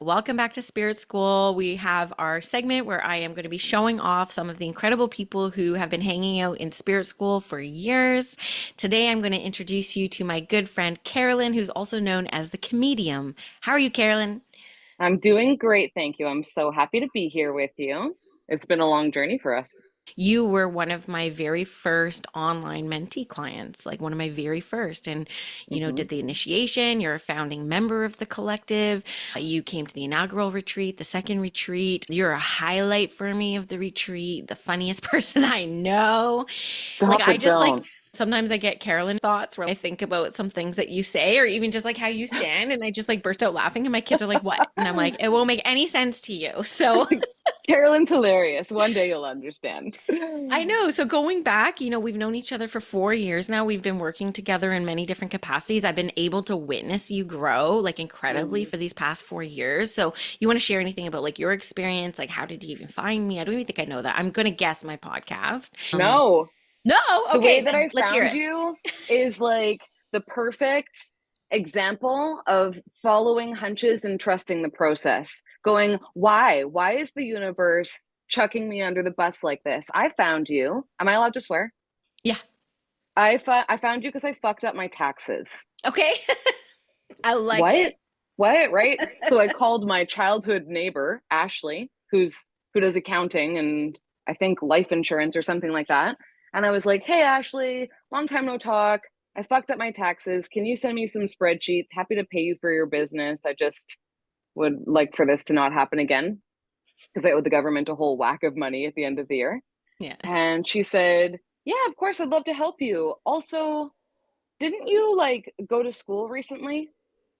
Welcome back to Spirit School. We have our segment where I am going to be showing off some of the incredible people who have been hanging out in Spirit School for years. Today, I'm going to introduce you to my good friend Carolyn, who's also known as the Comedium. How are you, Carolyn? I'm doing great, thank you. I'm so happy to be here with you. It's been a long journey for us. You were one of my very first online mentee clients, like one of my very first, and Hmm. did the initiation. You're a founding member of the collective. You came to the inaugural retreat, the second retreat. You're a highlight for me of the retreat, the funniest person I know. Like Stop I it, just like don't. sometimes I get Carolyn thoughts where I think about some things that you say or even just like how you stand and I just like burst out laughing and my kids are like, "What?" And I'm like, "It won't make any sense to you." So Carolyn's hilarious. One day you'll understand. I know. So going back, we've known each other for 4 years now. We've been working together in many different capacities. I've been able to witness you grow like incredibly Mm. for these past 4 years. So you want to share anything about like your experience? Like how did you even find me? I don't even think I know that. I'm gonna guess my podcast. No, No, the way okay, that then I let's hear found it. you is like the perfect example of following hunches and trusting the process. Going, why? Why is the universe chucking me under the bus like this? I found you. Am I allowed to swear? Yeah. I found you because I fucked up my taxes. Okay. I like What? it. What? Right? So I called my childhood neighbor, Ashley, who does accounting and I think life insurance or something like that. And I was like, "Hey Ashley, long time no talk. I fucked up my taxes. Can you send me some spreadsheets? Happy to pay you for your business. I just would like for this to not happen again because I owed the government a whole whack of money at the end of the year." Yeah. And she said, "Yeah, of course, I'd love to help you. Also, didn't you like go to school recently?"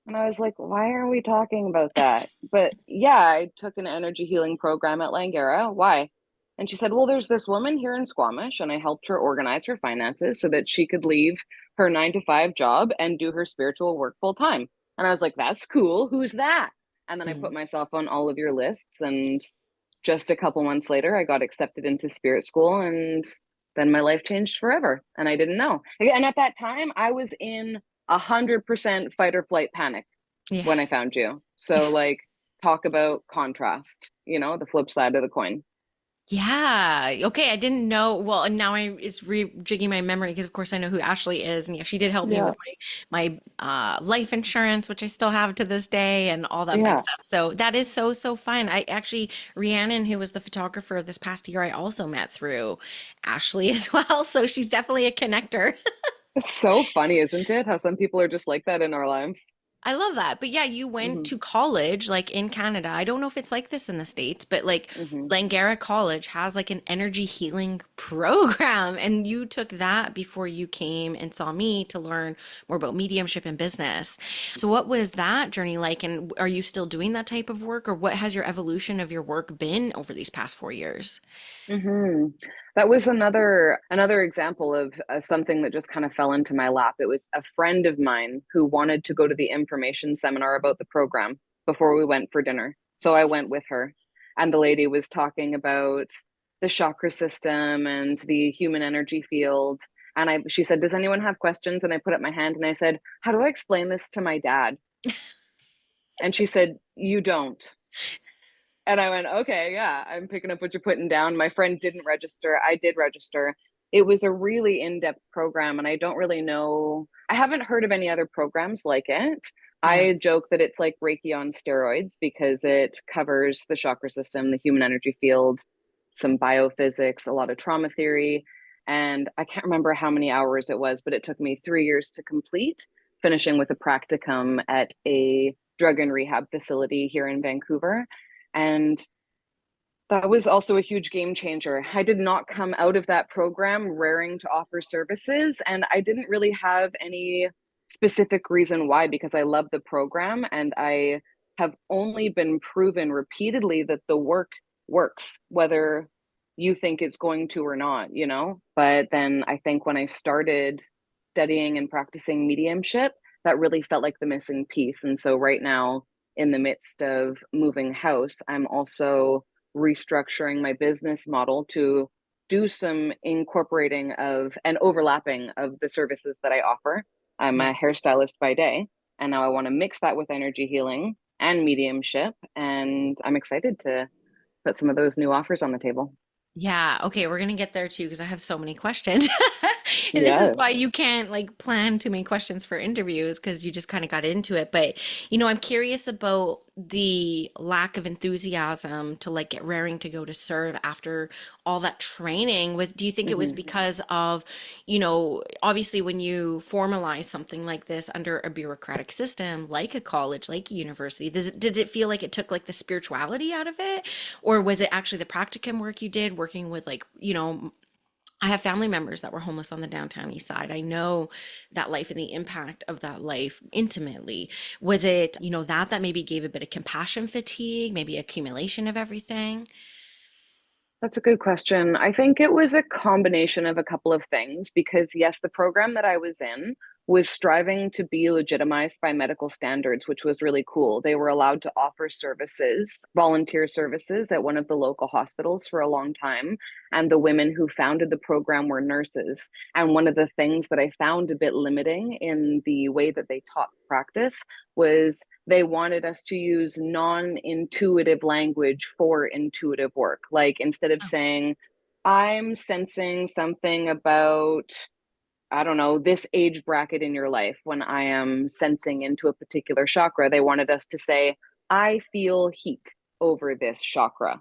And I was like, why are we talking about that? But yeah, I took an energy healing program at Langara. Why? And she said, well, there's this woman here in Squamish, and I helped her organize her finances so that she could leave her 9 to 5 job and do her spiritual work full time. And I was like, that's cool. Who's that? And then I put Mm. myself on all of your lists. And just a couple months later, I got accepted into spirit school. And then my life changed forever. And I didn't know. And at that time, I was in 100% fight or flight panic Yeah. when I found you. Yeah. So, like, talk about contrast, the flip side of the coin. Yeah. Okay. I didn't know. Well, and now it's rejigging my memory because, of course, I know who Ashley is, and yeah, she did help me Yeah. with my life insurance, which I still have to this day, and all that fun Yeah. stuff. So that is so fun. I actually Rhiannon, who was the photographer this past year, I also met through Ashley as well. So she's definitely a connector. It's so funny, isn't it? How some people are just like that in our lives. I love that. But yeah, you went Hmm. to college like in Canada. I don't know if it's like this in the States, but like Hmm. Langara College has like an energy healing program. And you took that before you came and saw me to learn more about mediumship and business. So what was that journey like? And are you still doing that type of work, or what has your evolution of your work been over these past 4 years? Hmm. That was another example of something that just kind of fell into my lap. It was a friend of mine who wanted to go to the information seminar about the program before we went for dinner. So I went with her, and the lady was talking about the chakra system and the human energy field. And she said, "Does anyone have questions?" And I put up my hand and I said, "How do I explain this to my dad?" And she said, "You don't." And I went, okay, yeah, I'm picking up what you're putting down. My friend didn't register. I did register. It was a really in-depth program, and I don't really know. I haven't heard of any other programs like it. Yeah. I joke that it's like Reiki on steroids because it covers the chakra system, the human energy field, some biophysics, a lot of trauma theory. And I can't remember how many hours it was, but it took me 3 years to complete, finishing with a practicum at a drug and rehab facility here in Vancouver. And that was also a huge game changer. I did not come out of that program raring to offer services, and I didn't really have any specific reason why, because I love the program and I have only been proven repeatedly that the work works, whether you think it's going to or not. But then I think when I started studying and practicing mediumship, that really felt like the missing piece. And so right now, in the midst of moving house, I'm also restructuring my business model to do some incorporating of and overlapping of the services that I offer. I'm Yeah. a hairstylist by day, and now I want to mix that with energy healing and mediumship. And I'm excited to put some of those new offers on the table. Yeah, okay, we're gonna get there too because I have so many questions. And this is why Yes. you can't like plan too many questions for interviews because you just kind of got into it. But I'm curious about the lack of enthusiasm to like get raring to go to serve after all that training. Do you think it was Hmm. because of, obviously when you formalize something like this under a bureaucratic system, like a college, like a university, did it feel like it took like the spirituality out of it? Or was it actually the practicum work you did working with like, I have family members that were homeless on the downtown east side. I know that life and the impact of that life intimately. Was it, that maybe gave a bit of compassion fatigue, maybe accumulation of everything? That's a good question. I think it was a combination of a couple of things because, yes, the program that I was in was striving to be legitimized by medical standards, which was really cool. They were allowed to offer services, volunteer services at one of the local hospitals for a long time. And the women who founded the program were nurses. And one of the things that I found a bit limiting in the way that they taught practice was they wanted us to use non-intuitive language for intuitive work. Like instead of saying, I'm sensing something about, I don't know, this age bracket in your life when I am sensing into a particular chakra, they wanted us to say, I feel heat over this chakra.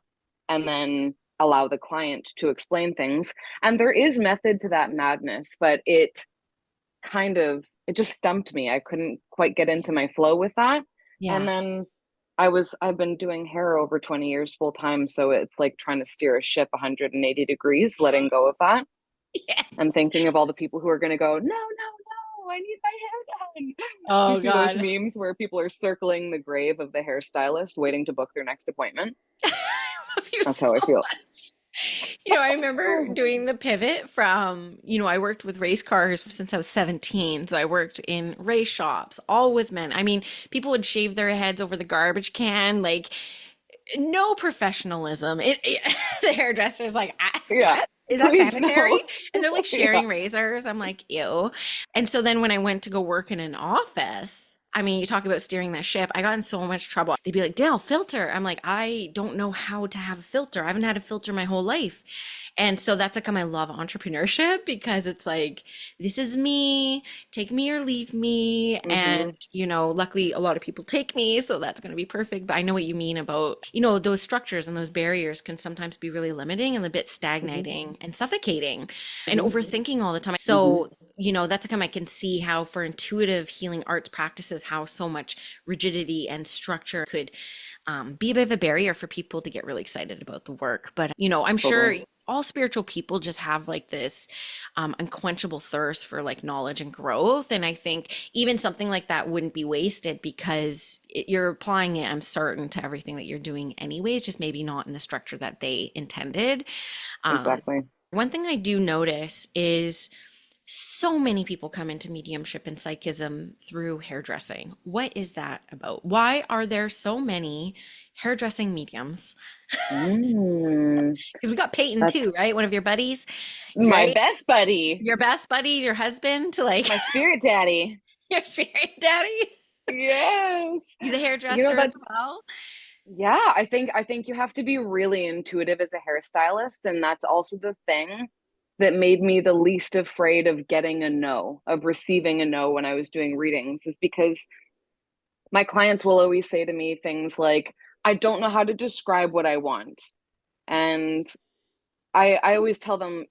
And then allow the client to explain things. And there is method to that madness, but it just stumped me. I couldn't quite get into my flow with that. And Yeah. then I've been doing hair over 20 years full time, so it's like trying to steer a ship 180 degrees, letting go of that Yes. and thinking of all the people who are going to go, no, no, no, I need my hair done. Do you Oh see those God. memes where people are circling the grave of the hairstylist waiting to book their next appointment? I love you That's so how I feel. much. I remember doing the pivot from, I worked with race cars since I was 17. So I worked in race shops, all with men. I mean, people would shave their heads over the garbage can, like no professionalism. The hairdresser's like, Yeah, what? Is that please sanitary? no. And they're like Yeah. sharing razors. I'm like, ew. And so then when I went to go work in an office, I mean, you talk about steering that ship. I got in so much trouble. They'd be like, Dale, filter. I'm like, I don't know how to have a filter. I haven't had a filter my whole life. And so that's like how I love entrepreneurship because it's like, this is me, take me or leave me. And, Hmm. luckily a lot of people take me. So that's going to be perfect. But I know what you mean about, those structures and those barriers can sometimes be really limiting and a bit Hmm. stagnating and suffocating and Hmm. overthinking all the time. Hmm. So, that's a come I can see how for intuitive healing arts practices, how so much rigidity and structure could be a bit of a barrier for people to get really excited about the work. But, I'm sure Totally. all spiritual people just have like this unquenchable thirst for like knowledge and growth. And I think even something like that wouldn't be wasted because you're applying it, I'm certain, to everything that you're doing anyways, just maybe not in the structure that they intended. Um, Exactly. One thing I do notice is so many people come into mediumship and psychism through hairdressing. What is that about? Why are there so many hairdressing mediums? Mm, Because we got Peyton that's too, right? One of your buddies, my right? best buddy, Your best buddy, your husband, to like my spirit daddy. your spirit daddy. Yes. He's a You know, hairdresser as that's well. yeah, I think you have to be really intuitive as a hairstylist, and that's also the thing that made me the least afraid of getting a no, of receiving a no when I was doing readings, is because my clients will always say to me things like, I don't know how to describe what I want. And I always tell them,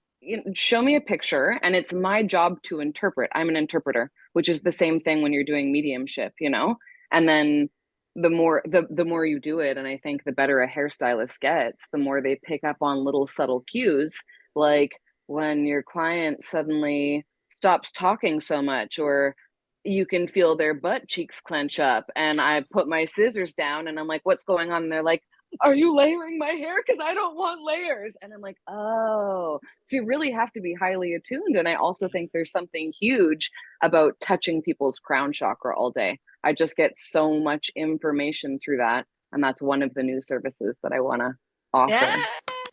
show me a picture, and it's my job to interpret. I'm an interpreter, which is the same thing when you're doing mediumship. And then the more you do it, and I think the better a hairstylist gets, the more they pick up on little subtle cues, like when your client suddenly stops talking so much, or you can feel their butt cheeks clench up, and I put my scissors down, and I'm like, what's going on? And they're like, are you layering my hair? Because I don't want layers. And I'm like, oh, so you really have to be highly attuned. And I also think there's something huge about touching people's crown chakra all day. I just get so much information through that. And that's one of the new services that I want to Yeah.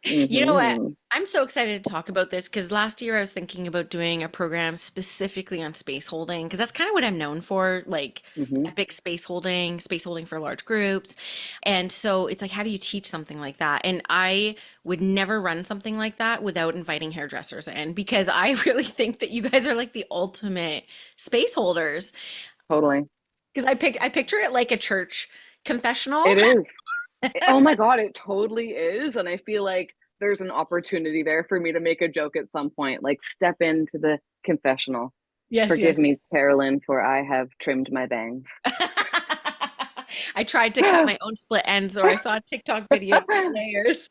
offer. You know what? Hmm. I'm so excited to talk about this because last year I was thinking about doing a program specifically on space holding because that's kind of what I'm known for, like Hmm. epic space holding for large groups. And so it's like, how do you teach something like that? And I would never run something like that without inviting hairdressers in because I really think that you guys are like the ultimate space holders. Totally. Because I picture it like a church confessional. It is. Oh my God, it totally is. And I feel like there's an opportunity there for me to make a joke at some point, like step into the confessional. Yes, Forgive yes. me, Carolyn, for I have trimmed my bangs. I tried to cut my own split ends, or I saw a TikTok video of the layers.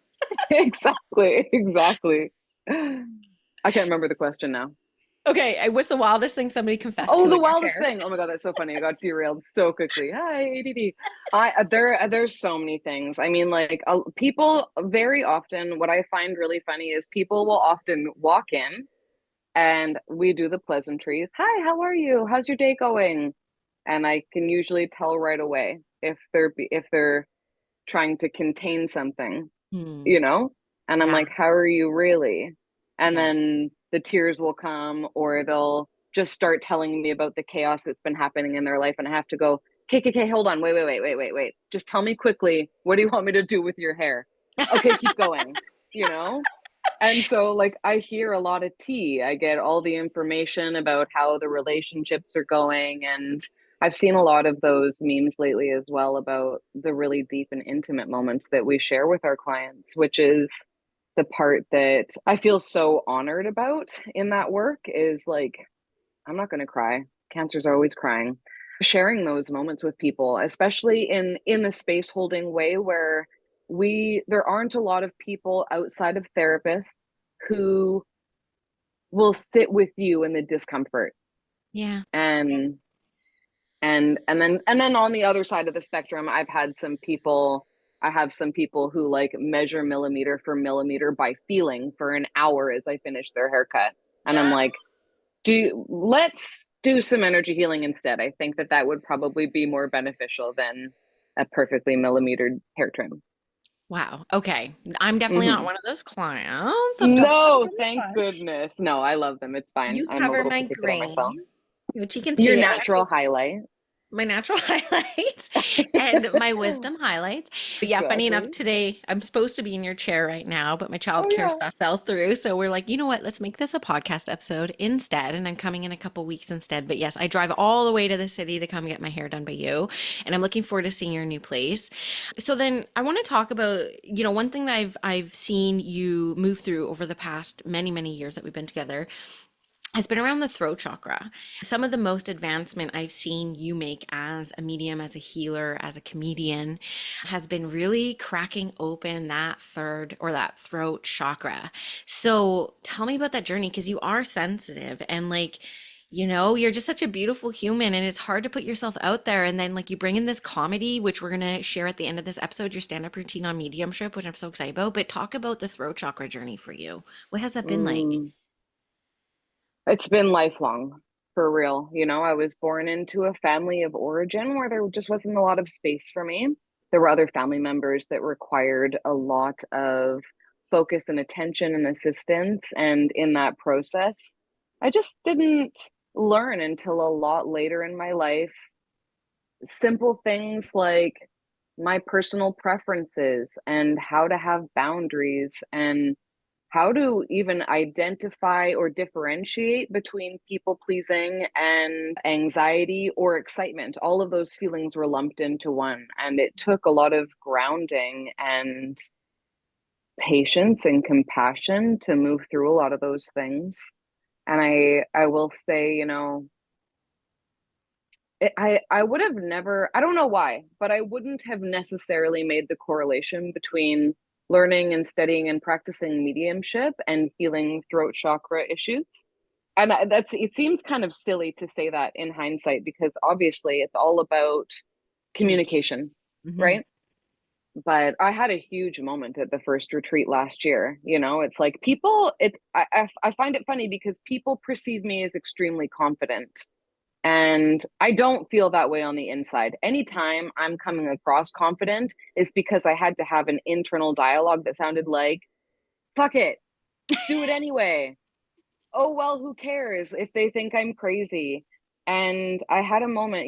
Exactly, exactly. I can't remember the question now. Okay, what's the wildest thing somebody confessed Oh, to the in your wildest chair? thing. Oh my God, that's so funny. I got derailed so quickly. Hi, ADD. There's so many things. I mean, like people very often, what I find really funny is people will often walk in and we do the pleasantries. Hi, how are you? How's your day going? And I can usually tell right away if they're trying to contain something, Hmm. you know? And I'm Yeah. like, how are you really? And Yeah. then the tears will come, or they'll just start telling me about the chaos that's been happening in their life. And I have to go, okay, hold on. Wait. Just tell me quickly, what do you want me to do with your hair? Okay, keep going, you know? And so, like, I hear a lot of tea. I get all the information about how the relationships are going. And I've seen a lot of those memes lately as well about the really deep and intimate moments that we share with our clients, which is the part that I feel so honored about in that work is like, I'm not going to cry. Cancer's always crying. Sharing those moments with people, especially in the space holding way where there aren't a lot of people outside of therapists who will sit with you in the discomfort. Yeah. And and then on the other side of the spectrum, I have some people who like measure millimeter for millimeter by feeling for an hour as I finish their haircut. And I'm like, let's do some energy healing instead. I think that would probably be more beneficial than a perfectly millimetered hair trim. Wow. Okay. I'm definitely not Hmm. one of those clients. I'm definitely not No, one of those thank clients. goodness. No, I love them. It's fine. You I'm a cover little my particular myself. grain, which you can Your see. I'm natural actually highlight. my natural highlights and my wisdom highlights. But yeah, funny enough, Exactly. today I'm supposed to be in your chair right now, but my Oh childcare yeah. stuff fell through. So we're like, you know what? Let's make this a podcast episode instead. And I'm coming in a couple weeks instead. But yes, I drive all the way to the city to come get my hair done by you. And I'm looking forward to seeing your new place. So then I want to talk about, one thing that I've seen you move through over the past many years that we've been together has been around the throat chakra. Some of the most advancement I've seen you make as a medium, as a healer, as a comedian has been really cracking open that third or that throat chakra. So tell me about that journey because you are sensitive and like, you're just such a beautiful human and it's hard to put yourself out there. And then, like, you bring in this comedy, which we're going to share at the end of this episode, your stand up routine on mediumship, which I'm so excited about. But talk about the throat chakra journey for you. What has that been like? Mm. It's been lifelong, for real. You know, I was born into a family of origin where there just wasn't a lot of space for me. There were other family members that required a lot of focus and attention and assistance. And in that process, I just didn't learn until a lot later in my life simple things like my personal preferences and how to have boundaries and how to even identify or differentiate between people pleasing and anxiety or excitement. All of those feelings were lumped into one. And it took a lot of grounding and patience and compassion to move through a lot of those things. And I will say, I would have never, I don't know why, but I wouldn't have necessarily made the correlation between learning and studying and practicing mediumship and healing throat chakra issues. And it seems kind of silly to say that in hindsight because obviously it's all about Communication. communication, Hmm. right? But I had a huge moment at the first retreat last year. It's like I find it funny because people perceive me as extremely confident and I don't feel that way on the inside. Anytime I'm coming across confident is because I had to have an internal dialogue that sounded like, fuck it, do it anyway. Oh, well, who cares if they think I'm crazy? And I had a moment,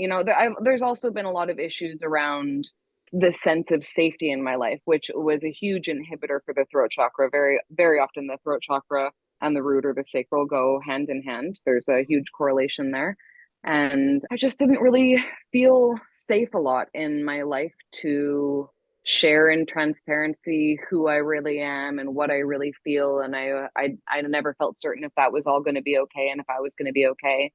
there's also been a lot of issues around the sense of safety in my life, which was a huge inhibitor for the throat chakra. Very, very often the throat chakra and the root or the sacral go hand in hand. There's a huge correlation there. And I just didn't really feel safe a lot in my life to share in transparency who I really am and what I really feel. And I never felt certain if that was all going to be okay and if I was going to be okay.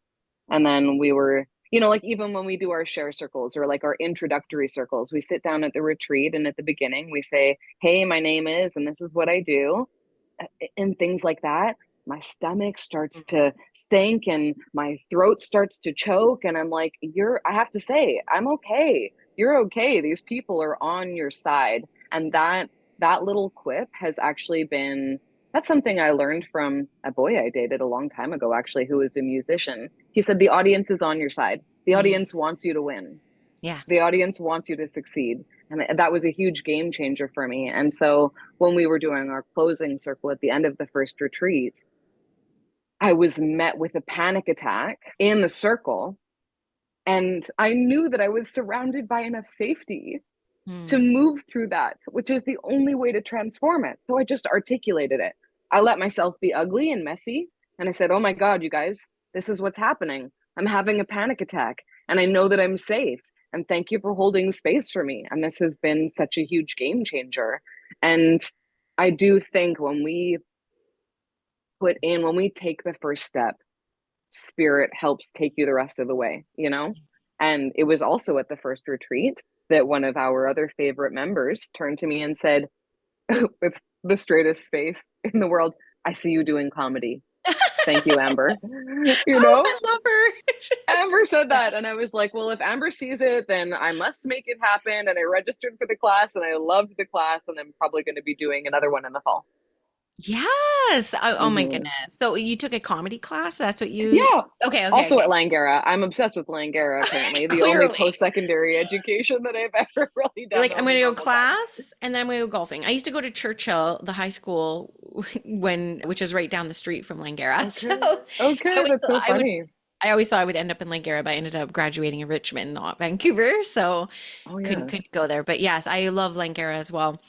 And then we were, like even when we do our share circles or like our introductory circles, we sit down at the retreat and at the beginning we say, hey, my name is, and this is what I do, and things like that. My stomach starts to sink and my throat starts to choke. And I'm like, I have to say, I'm okay. You're okay. These people are on your side. And that little quip has actually been, that's something I learned from a boy I dated a long time ago, actually, who was a musician. He said, the audience is on your side. The Mm, audience wants you to win. yeah. The audience wants you to succeed. And that was a huge game changer for me. And so when we were doing our closing circle at the end of the first retreat, I was met with a panic attack in the circle. And I knew that I was surrounded by enough safety to Mm, move through that, which is the only way to transform it. So I just articulated it. I let myself be ugly and messy. And I said, oh my God, you guys, this is what's happening. I'm having a panic attack and I know that I'm safe. And thank you for holding space for me. And this has been such a huge game changer. And I do think when we take the first step, spirit helps take you the rest of the way. And it was also at the first retreat that one of our other favorite members turned to me and said, with the straightest face in the world, I see you doing comedy. Thank you, Amber. you oh, know, I love her. Amber said that. And I was like, well, if Amber sees it, then I must make it happen. And I registered for the class and I loved the class. And I'm probably going to be doing another one in the fall. Yes. Oh, oh my Mm-hmm. goodness. So you took a comedy class? That's what you. Yeah. Okay, okay, Also at okay. Langara. I'm obsessed with Langara, apparently. The only Clearly. post-secondary education that I've ever really You're done like, I'm on a gonna go normal time. class and then I'm gonna go golfing. I used to go to Churchill, the high school, which is right down the street from Langara. So Okay. Okay, that's so funny. I always thought I would end up in Langara, but I ended up graduating in Richmond, not Vancouver. So Oh couldn't yeah. couldn't go there. But yes, I love Langara as well.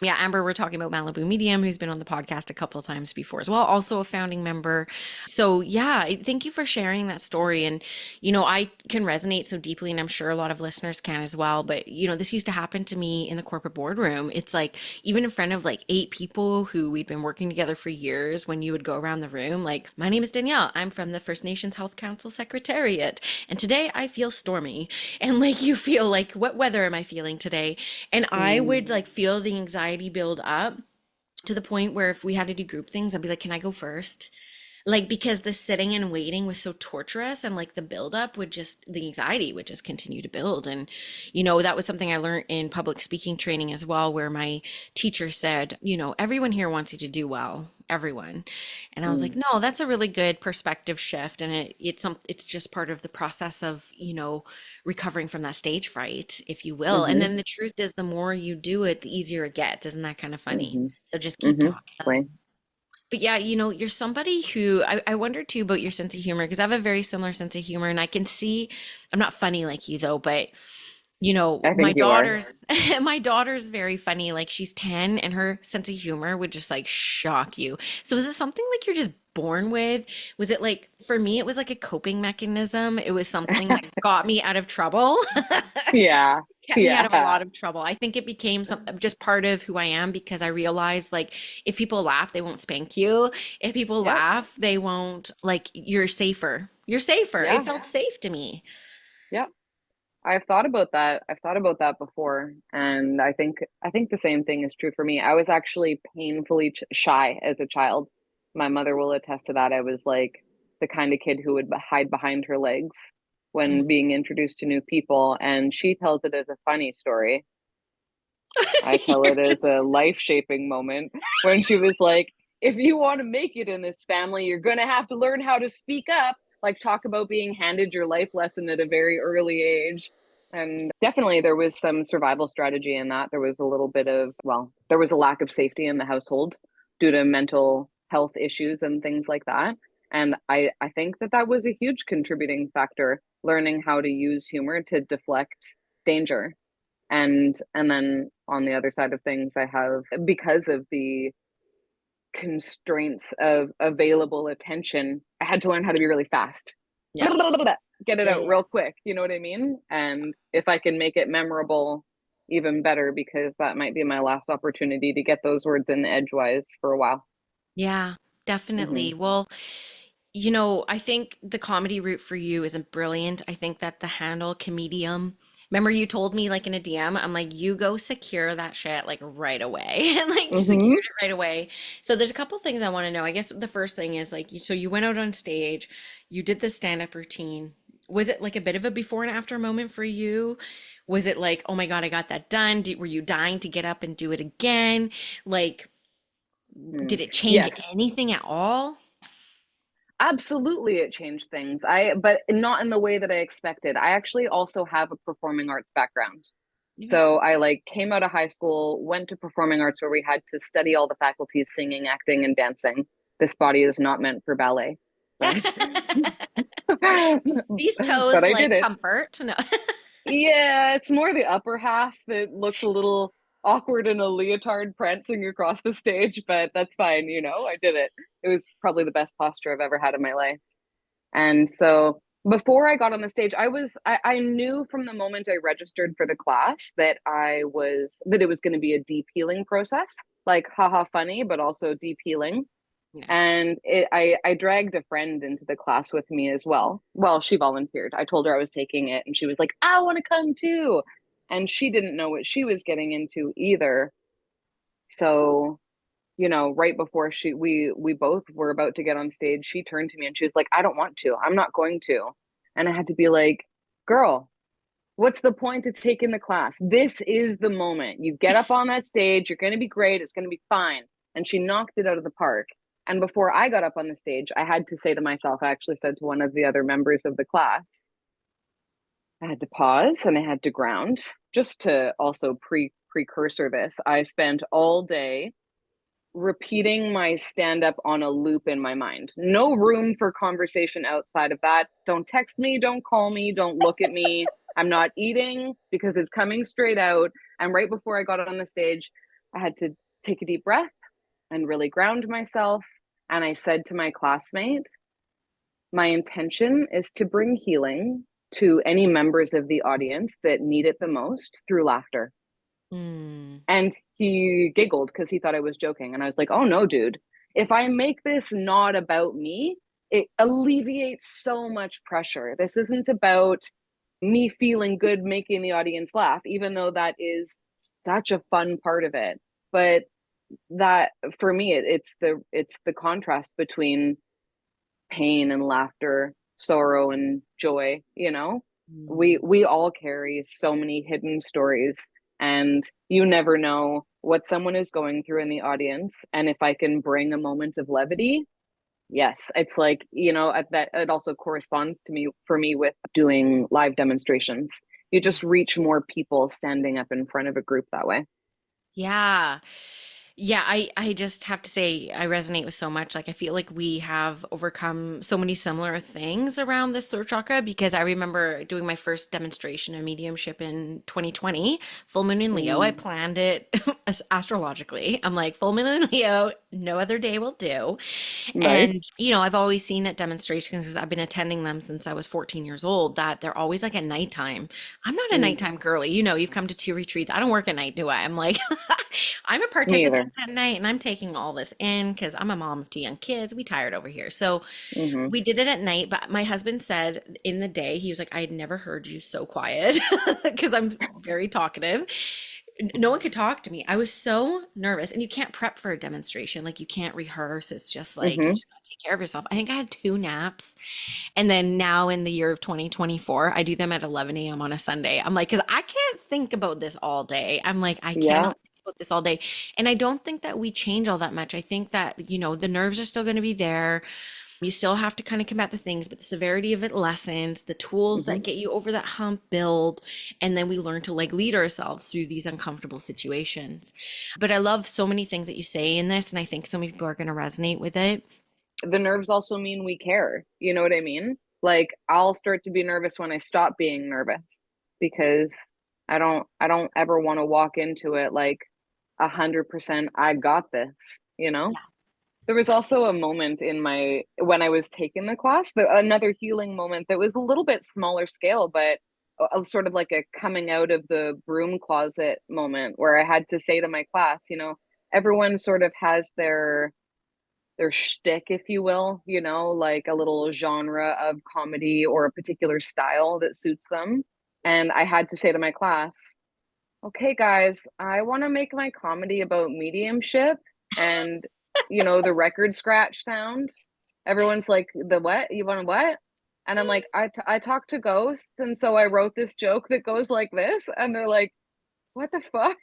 Yeah, Amber, we're talking about Malibu Medium, who's been on the podcast a couple of times before as well, also a founding member. So, yeah, thank you for sharing that story. And, I can resonate so deeply, and I'm sure a lot of listeners can as well. But, this used to happen to me in the corporate boardroom. It's like, even in front of like 8 people who we'd been working together for years, when you would go around the room, like, my name is Danielle. I'm from the First Nations Health Council Secretariat. And today I feel stormy. And like, you feel like, what weather am I feeling today? And I would Mm, like feel the anxiety build up to the point where if we had to do group things, I'd be like, can I go first? Like, because the sitting and waiting was so torturous, and like the buildup the anxiety would just continue to build. And, that was something I learned in public speaking training as well, where my teacher said, everyone here wants you to do well. Everyone. And I was like, mm, no, that's a really good perspective shift. And it's just part of the process of, recovering from that stage fright, if you will. And mm-hmm, then the truth is, the more you do it, the easier it gets. Isn't that kind of funny? mm-hmm, So just keep mm-hmm. talking. Play. But yeah, you're somebody who I wonder too about your sense of humor, because I have a very similar sense of humor, and I can see I'm not funny like you though, but I my think you are. daughter's my daughter's very funny. Like, she's 10 and her sense of humor would just like shock you. So is it something like you're just born with? Was it like, for me, it was like a coping mechanism. It was something that got me out of trouble. Yeah. Kept me out of a Yeah. lot of trouble. I think it became just part of who I am, because I realized, like, if people laugh, they won't spank you. If people Yep. laugh, they won't, like, you're safer. You're safer. It Yeah. felt safe to me. Yep. I've thought about that. I've thought about that before, and I think the same thing is true for me. I was actually painfully shy as a child. My mother will attest to that. I was like the kind of kid who would hide behind her legs when Mm. being introduced to new people, and she tells it as a funny story. I tell You're it as just a life-shaping moment when she was like, if you want to make it in this family, you're going to have to learn how to speak up. Like, talk about being handed your life lesson at a very early age. And definitely there was some survival strategy in that. There was a little bit of, well, there was a lack of safety in the household. due to mental health issues and things like that. And I think that that was a huge contributing factor, learning how to use humor to deflect danger. And then on the other side of things, I have, because of the constraints of available attention, I had to learn how to be really fast. Yeah. Get it Yeah. out Yeah. real quick, you know what I mean? And if I can make it memorable, even better, because that might be my last opportunity to get those words in edgewise for a while. Yeah, Hmm. definitely. Well, I think the comedy route for you isn't brilliant. I think that the handle Comedium, remember you told me like in a DM, I'm like, you go secure that shit like right away and like you Hmm. secured it right away. So there's a couple things I want to know. I guess the first thing is like, so you went out on stage, you did the stand-up routine. Was it like a bit of a before and after moment for you? Was it like, oh my God, I got that done? Were you dying to get up and do it again? Like, did it change Yes, anything at all? absolutely, it changed things. But not in the way that I expected. I actually also have a performing arts background. Okay. So I like came out of high school, went to performing arts where we had to study all the faculties, singing, acting, and dancing. This body is not meant for ballet, right? These But toes I like did it. comfort. No. Yeah, it's more the upper half that looks a little awkward in a leotard prancing across the stage, but that's fine, I did it. It was probably the best posture I've ever had in my life. And so before I got on the stage, I knew from the moment I registered for the class that it was going to be a deep healing process, like haha funny, but also deep healing. Yeah. And I dragged a friend into the class with me as well. Well, she volunteered. I told her I was taking it, and she was like, I want to come too. And she didn't know what she was getting into either. So, right before we both were about to get on stage, she turned to me and she was like, I don't want to. I'm not going to. And I had to be like, girl, what's the point of taking the class? This is the moment. You get up on that stage, you're going to be great, it's going to be fine. And she knocked it out of the park. And before I got up on the stage, I had to say to myself, I actually said to one of the other members of the class, I had to pause and I had to ground just to also precursor this. I spent all day repeating my stand up on a loop in my mind. No room for conversation outside of that. Don't text me, don't call me, don't look at me. I'm not eating because it's coming straight out. And right before I got on the stage, I had to take a deep breath and really ground myself. And I said to my classmate, my intention is to bring healing to any members of the audience that need it the most through laughter. Mm. And he giggled because he thought I was joking. And I was like, oh no, dude. If I make this not about me, it alleviates so much pressure. This isn't about me feeling good making the audience laugh, even though that is such a fun part of it. But that for me, it's the contrast between pain and laughter, sorrow and joy, Mm. we all carry so many hidden stories, and you never know what someone is going through in the audience. And if I can bring a moment of levity, yes, it's like, that it also corresponds to me for me with doing live demonstrations. You Yeah. just reach more people standing up in front of a group that way. Yeah. Yeah, I just have to say I resonate with so much. Like I feel like we have overcome so many similar things around this throat chakra because I remember doing my first demonstration of mediumship in 2020, full moon in Leo. I Mm, planned it astrologically. I'm like full moon in Leo, no other day will do. And, nice. I've always seen at demonstrations because I've been attending them since I was 14 years old that they're always like at nighttime. I'm not a Mm, nighttime girly. You've come to two retreats. I don't work at night, do I? I'm like, I'm a me participant either. at night and I'm taking all this in because I'm a mom of two young kids. We tired over here. So Hmm. we did it at night, but my husband said in the day, he was like, I had never heard you so quiet because I'm very talkative. No one could talk to me. I was so nervous. And you can't prep for a demonstration. Like you can't rehearse. It's just like you Hmm. just gotta take care of yourself. I think I had two naps. And then now in the year of 2024, I do them at 11 a.m. on a Sunday. I'm like, because I can't think about this all day. I'm like, I Yeah. cannot think about this all day. And I don't think that we change all that much. I think that, the nerves are still going to be there. You still have to kind of combat the things, but the severity of it lessens, the tools that Hmm. get you over that hump build, and then we learn to like lead ourselves through these uncomfortable situations. But I love so many things that you say in this, and I think so many people are going to resonate with it. The nerves also mean we care. You know what I mean? Like I'll start to be nervous when I stop being nervous because I don't ever want to walk into it like 100% I got this, you know? There was also a moment in my when I was taking the class, another healing moment that was a little bit smaller scale, but sort of like a coming out of the broom closet moment where I had to say to my class, everyone sort of has their shtick, if you will, like a little genre of comedy or a particular style that suits them. And I had to say to my class, okay, guys, I want to make my comedy about mediumship and, the record scratch sound. Everyone's like, the what? You want what? And I'm like, I talk to ghosts. And so I wrote this joke that goes like this. And they're like, what the fuck?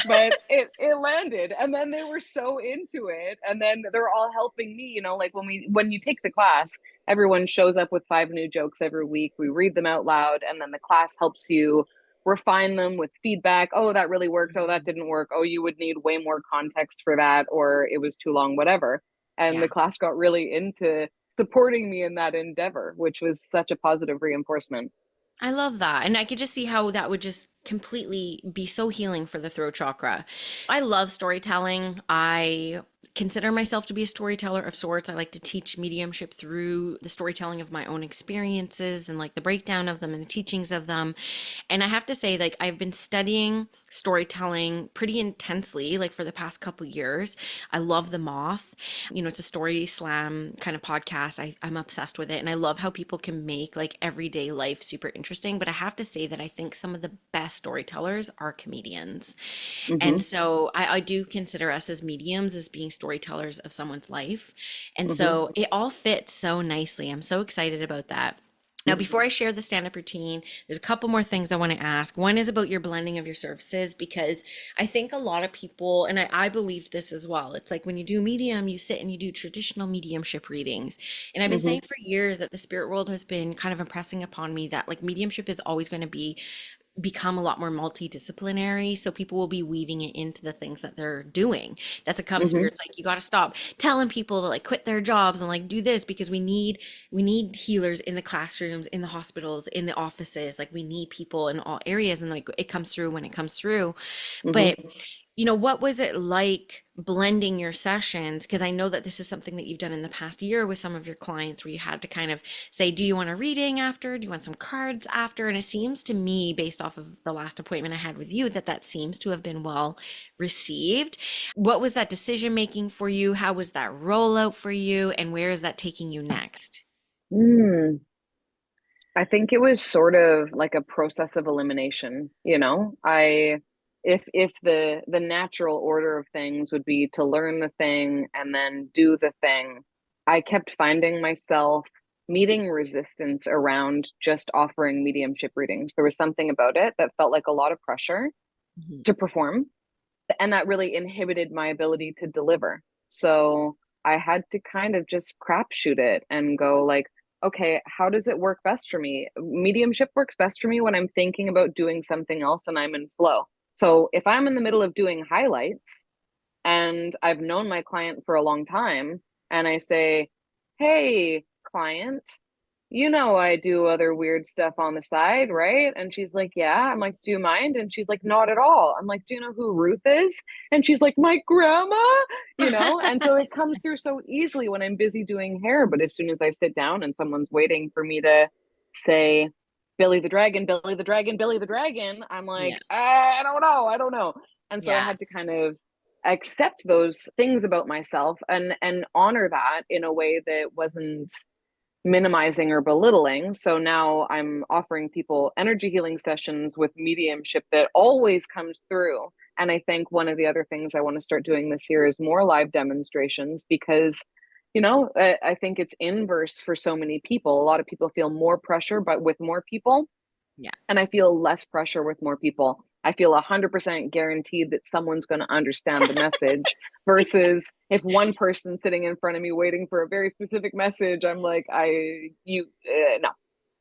But it landed, and then they were so into it, and then they're all helping me, like when you take the class, everyone shows up with 5 new jokes every week. We read them out loud, and then the class helps you refine them with feedback. Oh, that really worked. Oh, that Mhm. didn't work. Oh, you would need way more context for that, or it was too long, whatever. And the Yeah. class got really into supporting me in that endeavor, which was such a positive reinforcement. I love that. And I could just see how that would just completely be so healing for the throat chakra. I love storytelling. I consider myself to be a storyteller of sorts. I like to teach mediumship through the storytelling of my own experiences and like the breakdown of them and the teachings of them. And I have to say, like, I've been studying storytelling pretty intensely, like for the past couple years. I love The Moth. It's a story slam kind of podcast. I'm obsessed with it. And I love how people can make like everyday life super interesting. But I have to say that I think some of the best storytellers are comedians. And Hmm. so I do consider us as mediums as being storytellers of someone's life. And Hmm. so it all fits so nicely. I'm so excited about that. Now, before I share the stand up routine, there's a couple more things I want to ask. One is about your blending of your services, because I think a lot of people, and I believed this as well, it's like when you do medium, you sit and you do traditional mediumship readings. And I've been Hmm. saying for years that the spirit world has been kind of impressing upon me that like mediumship is always going to become a lot more multidisciplinary, so people will be weaving it into the things that they're doing. That's a come Hmm. spirits like you got to stop telling people to like quit their jobs and like do this, because we need healers in the classrooms, in the hospitals, in the offices. Like we need people in all areas, and like it comes through when it comes through. Hmm. But what was it like blending your sessions? Because I know that this is something that you've done in the past year with some of your clients where you had to kind of say, do you want a reading after? Do you want some cards after? And it seems to me, based off of the last appointment I had with you, that that seems to have been well received. What was that decision making for you? How was that rollout for you? And where is that taking you next? Mm. I think it was sort of like a process of elimination, if the natural order of things would be to learn the thing and then do the thing, I kept finding myself meeting resistance around just offering mediumship readings. There was something about it that felt like a lot of pressure Mhm. to perform, and that really inhibited my ability to deliver. So I had to kind of just crapshoot it and go like, okay, how does it work best for me? Mediumship works best for me when I'm thinking about doing something else and I'm in flow. So if I'm in the middle of doing highlights and I've known my client for a long time and I say, hey, client, I do other weird stuff on the side, right? And she's like, yeah. I'm like, do you mind? And she's like, not at all. I'm like, do you know who Ruth is? And she's like, my grandma, And so it comes through so easily when I'm busy doing hair. But as soon as I sit down and someone's waiting for me to say, Billy the Dragon, Billy the Dragon, Billy the Dragon, I'm Yeah. like, I don't know. I don't know. And so I Yeah. had to kind of accept those things about myself and honor that in a way that wasn't minimizing or belittling. So now I'm offering people energy healing sessions with mediumship that always comes through. And I think one of the other things I want to start doing this year is more live demonstrations because, I think it's inverse for so many people. A lot of people feel more pressure, but with more people. Yeah. And I feel less pressure with more people. I feel 100% guaranteed that someone's going to understand the message versus if one person's sitting in front of me waiting for a very specific message, I'm like, no, I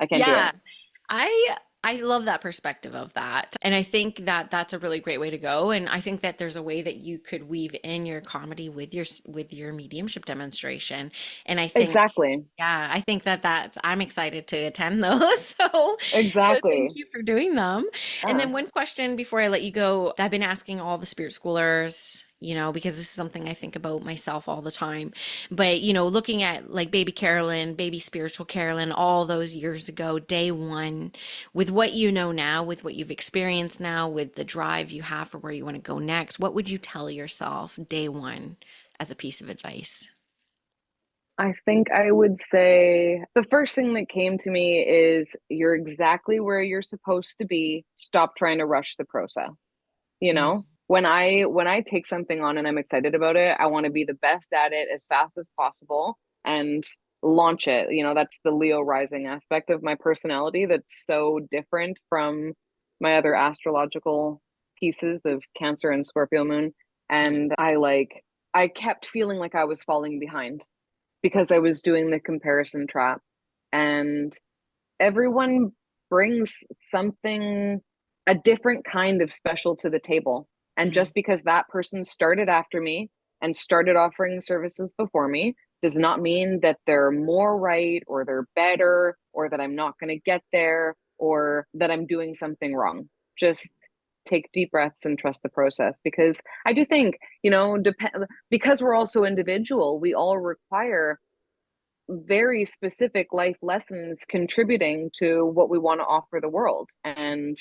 can't do it. Yeah. I love that perspective of that. And I think that that's a really great way to go. And I think that there's a way that you could weave in your comedy with your mediumship demonstration. And I think Exactly. yeah, I think that I'm excited to attend those. So thank Exactly. you for doing them. And Yeah. then one question before I let you go, I've been asking all the spirit schoolers, because this is something I think about myself all the time. But, looking at like baby Carolyn, baby spiritual Carolyn, all those years ago, day one, with what you know now, with what you've experienced now, with the drive you have for where you want to go next, what would you tell yourself day one as a piece of advice? I think I would say the first thing that came to me is you're exactly where you're supposed to be. Stop trying to rush the process. You Mm, know, when I take something on and I'm excited about it, I want to be the best at it as fast as possible and launch it. That's the Leo rising aspect of my personality that's so different from my other astrological pieces of Cancer and Scorpio moon. And I kept feeling like I was falling behind because I was doing the comparison trap. And everyone brings something, a different kind of special to the table. And mm. just because that person started after me and started offering services before me does not mean that they're more right or they're better or that I'm not going to get there or that I'm doing something wrong. Just take deep breaths and trust the process, because I do think, because we're also individual, we all require very specific life lessons contributing to what we want to offer the world. And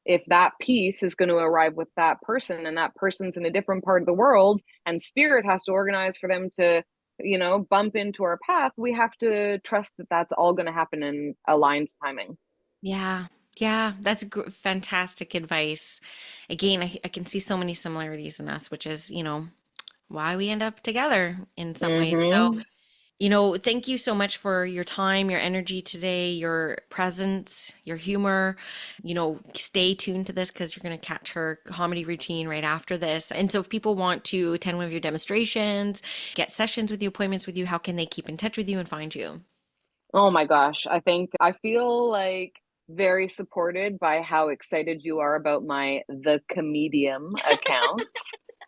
if that piece is going to arrive with that person and that person's in a different part of the world and spirit has to organize for them to, bump into our path, we have to trust that that's all going to happen in aligned timing. Yeah. Yeah, that's fantastic advice. Again, I can see so many similarities in us, which is, why we end up together in some ways. So, Mm-hmm. thank you so much for your time, your energy today, your presence, your humor. Stay tuned to this because you're going to catch her comedy routine right after this. And so, if people want to attend one of your demonstrations, get sessions with you, appointments with you, how can they keep in touch with you and find you? Oh my gosh. I feel like very supported by how excited you are about my The Comedium account.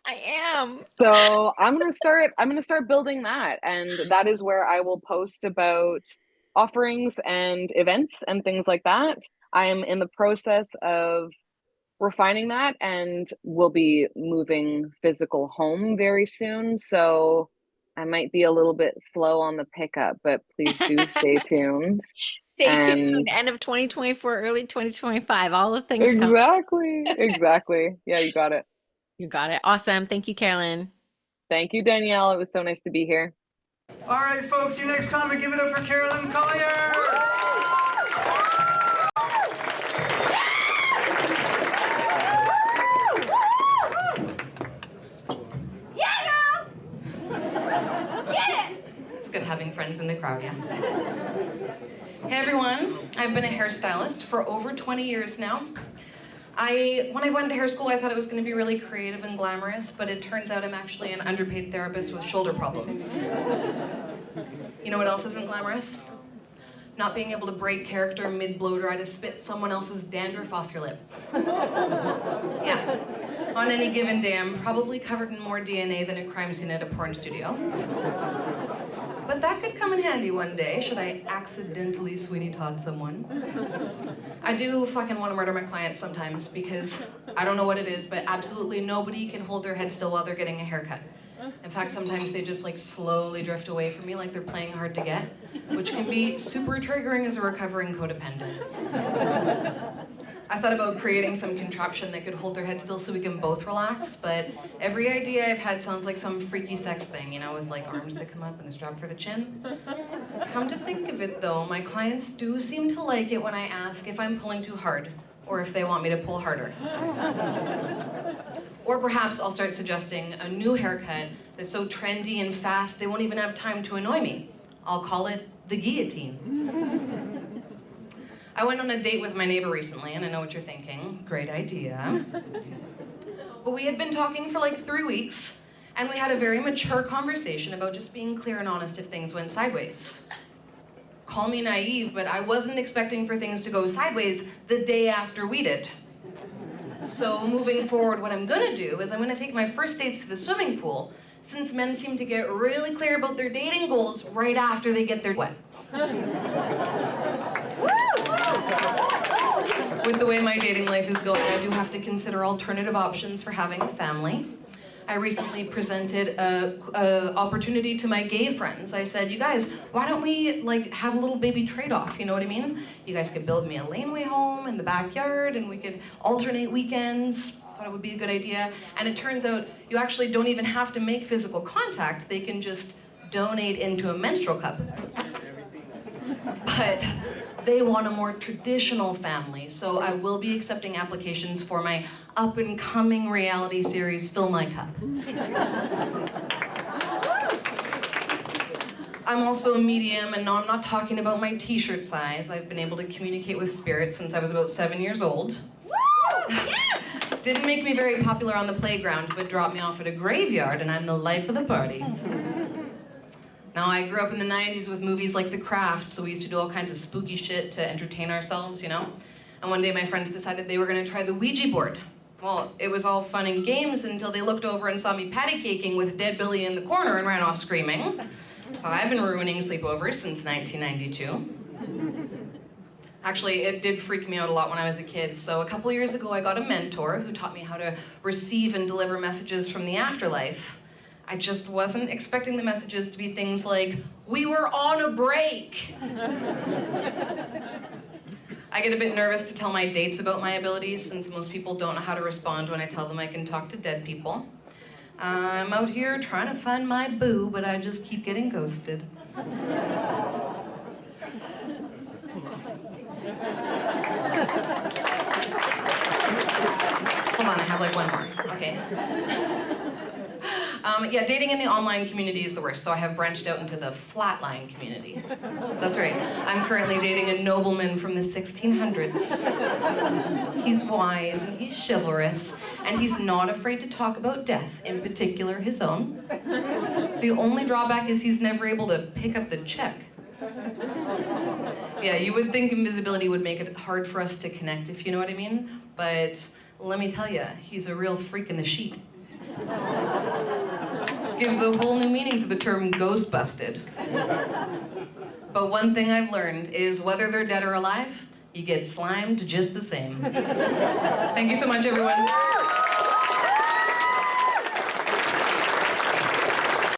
I am. So I'm gonna start building that. And that is where I will post about offerings and events and things like that. I am in the process of refining that and will be moving physical home very soon. So I might be a little bit slow on the pickup, but please do stay tuned. Stay tuned. And End of 2024, early 2025. All the things come. exactly, exactly. Yeah, you got it. You got it. Awesome. Thank you, Carolyn. Thank you, Danielle. It was so nice to be here. All right, folks, your next comic, give it up for Carolyn Collyer. It's good having friends in the crowd, yeah. Hey everyone, I've been a hairstylist for over 20 years now. When I went to hair school, I thought it was going to be really creative and glamorous, but it turns out I'm actually an underpaid therapist with shoulder problems. You know what else isn't glamorous? Not being able to break character mid-blow dry to spit someone else's dandruff off your lip. Yeah. On any given day, I'm probably covered in more DNA than a crime scene at a porn studio. But that could come in handy one day, should I accidentally Sweeney Todd someone. I do fucking want to murder my clients sometimes because I don't know what it is, but absolutely nobody can hold their head still while they're getting a haircut. In fact, sometimes they just slowly drift away from me like they're playing hard to get, which can be super triggering as a recovering codependent. I thought about creating some contraption that could hold their head still so we can both relax, but every idea I've had sounds like some freaky sex thing, with arms that come up and a strap for the chin. Come to think of it though, my clients do seem to like it when I ask if I'm pulling too hard, or if they want me to pull harder. Or perhaps I'll start suggesting a new haircut that's so trendy and fast they won't even have time to annoy me. I'll call it the guillotine. I went on a date with my neighbor recently, and I know what you're thinking. Great idea. But we had been talking for like 3 weeks, and we had a very mature conversation about just being clear and honest if things went sideways. Call me naive, but I wasn't expecting for things to go sideways the day after we did. So moving forward, what I'm gonna do is I'm gonna take my first dates to the swimming pool, since men seem to get really clear about their dating goals right after they get their wet. With the way my dating life is going, I do have to consider alternative options for having a family. I recently presented a opportunity to my gay friends. I said, you guys, why don't we like have a little baby trade-off, you know what I mean? You guys could build me a laneway home in the backyard and we could alternate weekends. Thought it would be a good idea. And it turns out you actually don't even have to make physical contact. They can just donate into a menstrual cup. But they want a more traditional family, so I will be accepting applications for my up-and-coming reality series, Fill My Cup. I'm also a medium, and no, I'm not talking about my t-shirt size. I've been able to communicate with spirits since I was about 7 years old. Didn't make me very popular on the playground, but dropped me off at a graveyard, and I'm the life of the party. Now, I grew up in the 90s with movies like The Craft, so we used to do all kinds of spooky shit to entertain ourselves, you know? And one day my friends decided they were gonna try the Ouija board. Well, it was all fun and games until they looked over and saw me patty caking with Dead Billy in the corner and ran off screaming. So I've been ruining sleepovers since 1992. Actually, it did freak me out a lot when I was a kid. So a couple years ago, I got a mentor who taught me how to receive and deliver messages from the afterlife. I just wasn't expecting the messages to be things like, we were on a break. I get a bit nervous to tell my dates about my abilities since most people don't know how to respond when I tell them I can talk to dead people. I'm out here trying to find my boo, but I just keep getting ghosted. Hold on, I have like one more. Okay. Yeah, dating in the online community is the worst, so I have branched out into the flatline community. That's right. I'm currently dating a nobleman from the 1600s. He's wise and he's chivalrous, and he's not afraid to talk about death, in particular his own. The only drawback is he's never able to pick up the check. Yeah, you would think invisibility would make it hard for us to connect, if you know what I mean, but let me tell you, he's a real freak in the sheet. Gives a whole new meaning to the term ghost busted. But one thing I've learned is whether they're dead or alive, you get slimed just the same. Thank you so much, everyone.